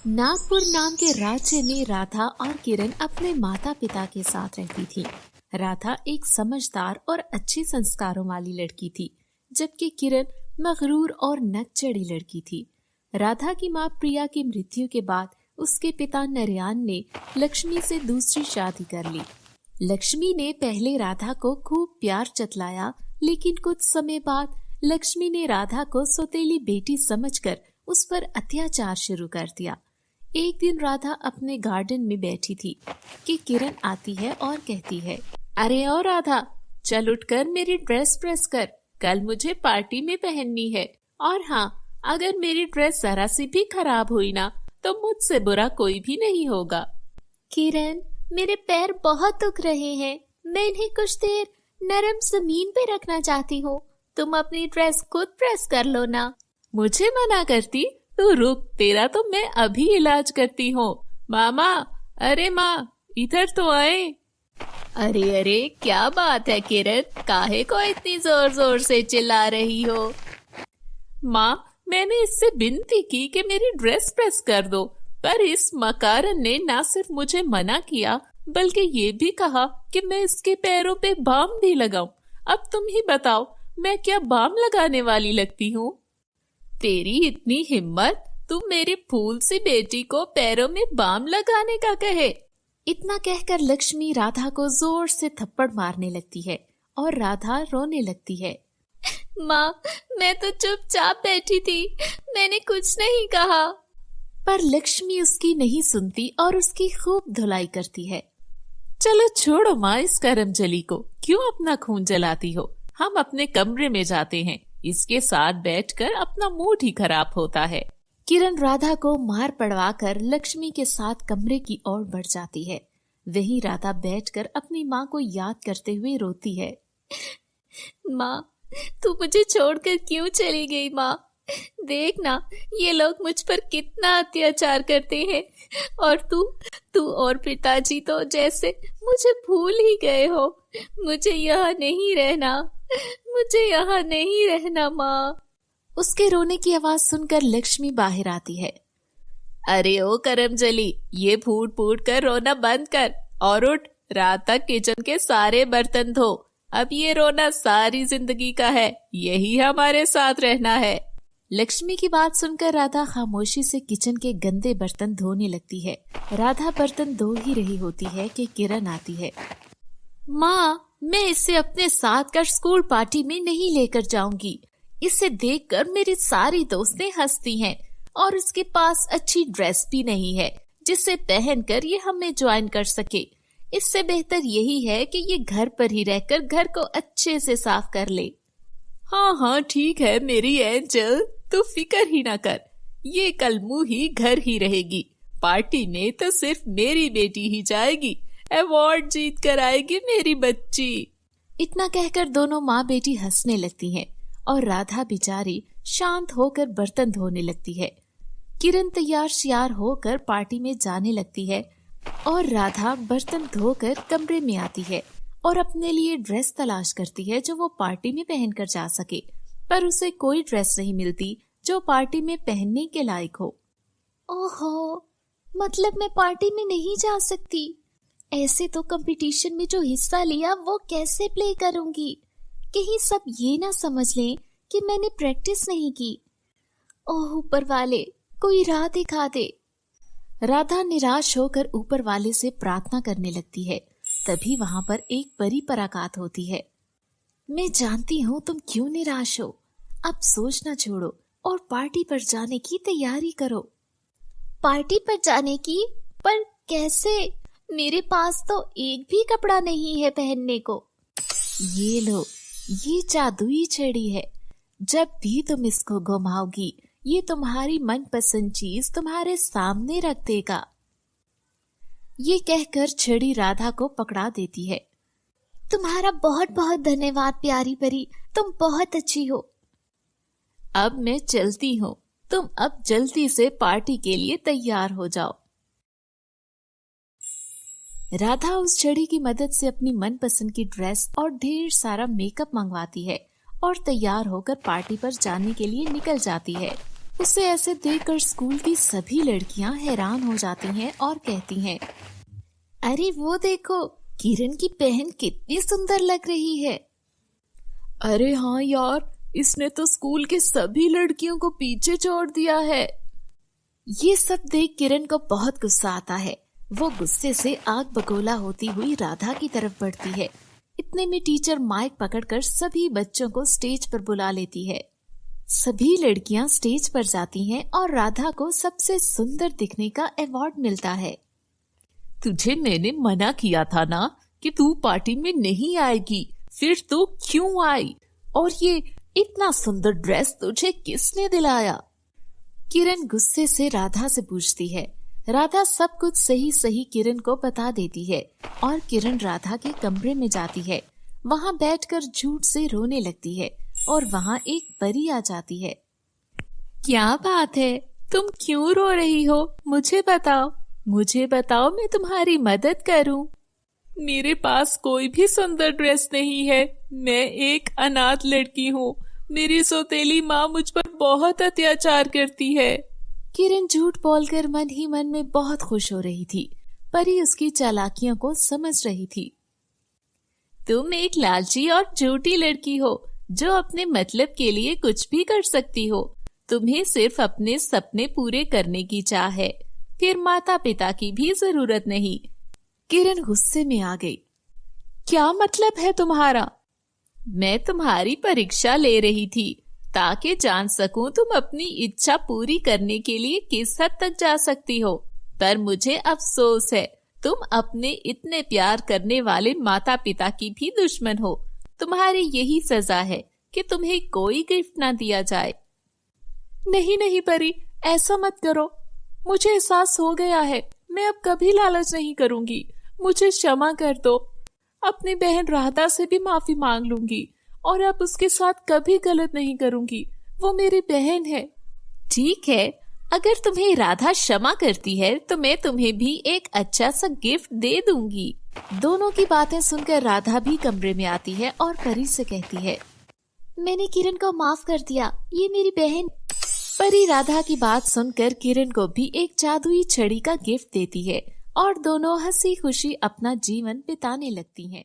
नागपुर नाम के राज्य में राधा और किरण अपने माता पिता के साथ रहती थी। राधा एक समझदार और अच्छे संस्कारों वाली लड़की थी, जबकि किरण मगरूर और नकचढ़ी लड़की थी। राधा की माँ प्रिया की मृत्यु के बाद उसके पिता नरयान ने लक्ष्मी से दूसरी शादी कर ली। लक्ष्मी ने पहले राधा को खूब प्यार जतलाया, लेकिन कुछ समय बाद लक्ष्मी ने राधा को सौतेली बेटी समझकर उस पर अत्याचार शुरू कर दिया। एक दिन राधा अपने गार्डन में बैठी थी कि किरण आती है और कहती है, अरे ओ राधा, चल उठकर मेरी ड्रेस प्रेस कर, कल मुझे पार्टी में पहननी है। और हाँ, अगर मेरी ड्रेस जरा सी भी खराब हुई ना तो मुझसे बुरा कोई भी नहीं होगा। किरण, मेरे पैर बहुत दुख रहे हैं, मैं इन्हें कुछ देर नरम जमीन पे रखना चाहती हूँ, तुम अपनी ड्रेस खुद प्रेस कर लो ना। मुझे मना करती? तू रुक, तेरा तो मैं अभी इलाज करती हूँ। मामा, अरे माँ, इधर तो आए। अरे अरे, क्या बात है किरण, काहे को इतनी जोर जोर से चिल्ला रही हो? माँ, मैंने इससे विनती की कि मेरी ड्रेस प्रेस कर दो, पर इस मकारन ने ना सिर्फ मुझे मना किया बल्कि ये भी कहा कि मैं इसके पैरों पे बाम भी लगाऊं। अब तुम ही बताओ, मैं क्या बाम लगाने वाली लगती हूँ? तेरी इतनी हिम्मत, तुम मेरी फूल सी बेटी को पैरों में बाम लगाने का कहे? इतना कहकर लक्ष्मी राधा को जोर से थप्पड़ मारने लगती है और राधा रोने लगती है। माँ, मैं तो चुपचाप बैठी थी, मैंने कुछ नहीं कहा। पर लक्ष्मी उसकी नहीं सुनती और उसकी खूब धुलाई करती है। चलो छोड़ो माँ इस करम जली को, क्यों अपना खून जलाती हो? हम अपने कमरे में जाते हैं, इसके साथ बैठकर अपना मूड ही खराब होता है। किरण राधा को मार पड़वाकर लक्ष्मी के साथ कमरे की ओर बढ़ जाती है। वहीं राधा बैठकर अपनी माँ को याद करते हुए रोती है। माँ, तू मुझे छोड़कर क्यों चली गई? माँ, देखना, ये लोग मुझ पर कितना अत्याचार करते हैं, और तू और पिताजी तो जैसे मुझे भूल ही गए हो। मुझे यहाँ नहीं रहना, मुझे यहाँ नहीं रहना माँ। उसके रोने की आवाज सुनकर लक्ष्मी बाहर आती है। अरे ओ करमजली, ये फूट फूट कर रोना बंद कर और उठ, रात तक किचन के सारे बर्तन धो। अब ये रोना सारी जिंदगी का है, यही हमारे साथ रहना है। लक्ष्मी की बात सुनकर राधा खामोशी से किचन के गंदे बर्तन धोने लगती है। राधा बर्तन धो ही रही होती है कि किरण आती है। माँ, मैं इसे अपने साथ कर स्कूल पार्टी में नहीं लेकर जाऊंगी। इसे देखकर मेरी सारी दोस्तें हंसती हैं और उसके पास अच्छी ड्रेस भी नहीं है जिसे पहनकर ये हमें ज्वाइन कर सके। इससे बेहतर यही है कि ये घर पर ही रहकर घर को अच्छे से साफ कर ले। हाँ हाँ ठीक है मेरी एंजल, तू फिक्र ही ना कर, ये कल मुँह ही घर ही रहेगी। पार्टी में तो सिर्फ मेरी बेटी ही जाएगी, अवार्ड जीत कर आएगी मेरी बच्ची। इतना कहकर दोनों माँ बेटी हंसने लगती हैं और राधा बेचारी शांत होकर बर्तन धोने लगती है। किरण तैयार श्यार होकर पार्टी में जाने लगती है और राधा बर्तन धोकर कमरे में आती है और अपने लिए ड्रेस तलाश करती है जो वो पार्टी में पहनकर जा सके, पर उसे कोई ड्रेस नहीं मिलती जो पार्टी में पहनने के लायक हो। ओहो, मतलब मैं पार्टी में नहीं जा सकती। ऐसे तो कंपटीशन में जो हिस्सा लिया वो कैसे प्ले करूंगी? कहीं सब ये ना समझ लें कि मैंने प्रैक्टिस नहीं की। ओह ऊपर वाले, कोई राह दिखा दे। राधा निराश होकर ऊपर वाले से प्रार्थना करने लगती है। तभी वहां पर एक परी पराकात होती है। मैं जानती हूँ तुम क्यों निराश हो, अब सोचना छोड़ो और पार्टी पर जाने की तैयारी करो। पार्टी पर जाने की? पर कैसे? मेरे पास तो एक भी कपड़ा नहीं है पहनने को। ये लो, ये जादुई छड़ी है, जब भी तुम इसको घुमाओगी ये तुम्हारी मनपसंद चीज तुम्हारे सामने रख देगा। ये कहकर छड़ी राधा को पकड़ा देती है। तुम्हारा बहुत बहुत धन्यवाद प्यारी परी, तुम बहुत अच्छी हो। अब मैं चलती हूँ, तुम अब जल्दी से पार्टी के लिए तैयार हो जाओ। राधा उस छड़ी की मदद से अपनी मनपसंद की ड्रेस और ढेर सारा मेकअप मंगवाती है और तैयार होकर पार्टी पर जाने के लिए निकल जाती है। उसे ऐसे देखकर स्कूल की सभी लड़कियां हैरान हो जाती हैं और कहती हैं, अरे वो देखो, किरण की बहन कितनी सुंदर लग रही है। अरे हाँ यार, इसने तो स्कूल के सभी लड़कियों को पीछे छोड़ दिया है। ये सब देख किरण को बहुत गुस्सा आता है। वो गुस्से से आग बगोला होती हुई राधा की तरफ बढ़ती है। इतने में टीचर माइक पकड़कर सभी बच्चों को स्टेज पर बुला लेती है। सभी लड़कियां स्टेज पर जाती हैं और राधा को सबसे सुंदर दिखने का अवार्ड मिलता है। तुझे मैंने मना किया था ना कि तू पार्टी में नहीं आएगी, फिर तू क्यों आई? और ये इतना सुंदर ड्रेस तुझे किसने दिलाया? किरण गुस्से से राधा से पूछती है। राधा सब कुछ सही सही किरण को बता देती है और किरण राधा के कमरे में जाती है। वहाँ बैठकर झूठ से रोने लगती है और वहाँ एक परी आ जाती है। क्या बात है, तुम क्यों रो रही हो? मुझे बताओ, मैं तुम्हारी मदद करूं। मेरे पास कोई भी सुंदर ड्रेस नहीं है। मैं एक अनाथ लड़की हूँ। मेरी सौतेली माँ मुझ पर बहुत अत्याचार करती है। किरण झूठ बोलकर मन ही मन में बहुत खुश हो रही थी। परी उसकी चालाकियों को समझ रही थी। तुम एक लालची और झूठी लड़की हो जो अपने मतलब के लिए कुछ भी कर सकती हो। तुम्हें सिर्फ अपने सपने पूरे करने की चाह है, फिर माता पिता की भी जरूरत नहीं। किरण गुस्से में आ गई। क्या मतलब है तुम्हारा? मैं तुम्हारी परीक्षा ले रही थी ताकि जान सकूं तुम अपनी इच्छा पूरी करने के लिए किस हद तक जा सकती हो। पर मुझे अफसोस है, तुम अपने इतने प्यार करने वाले माता पिता की भी दुश्मन हो। तुम्हारी यही सजा है कि तुम्हें कोई गिफ्ट ना दिया जाए। नहीं परी, ऐसा मत करो। मुझे एहसास हो गया है, मैं अब कभी लालच नहीं करूंगी। मुझे क्षमा कर दो। अपनी बहन राधा से भी माफी मांग लूंगी और अब उसके साथ कभी गलत नहीं करूंगी। वो मेरी बहन है। ठीक है, अगर तुम्हें राधा क्षमा करती है तो मैं तुम्हें भी एक अच्छा सा गिफ्ट दे दूंगी। दोनों की बातें सुनकर राधा भी कमरे में आती है और परी से कहती है, मैंने किरण को माफ कर दिया, ये मेरी बहन। परी राधा की बात सुनकर किरण को भी एक जादुई छड़ी का गिफ्ट देती है और दोनों हंसी खुशी अपना जीवन बिताने लगती हैं।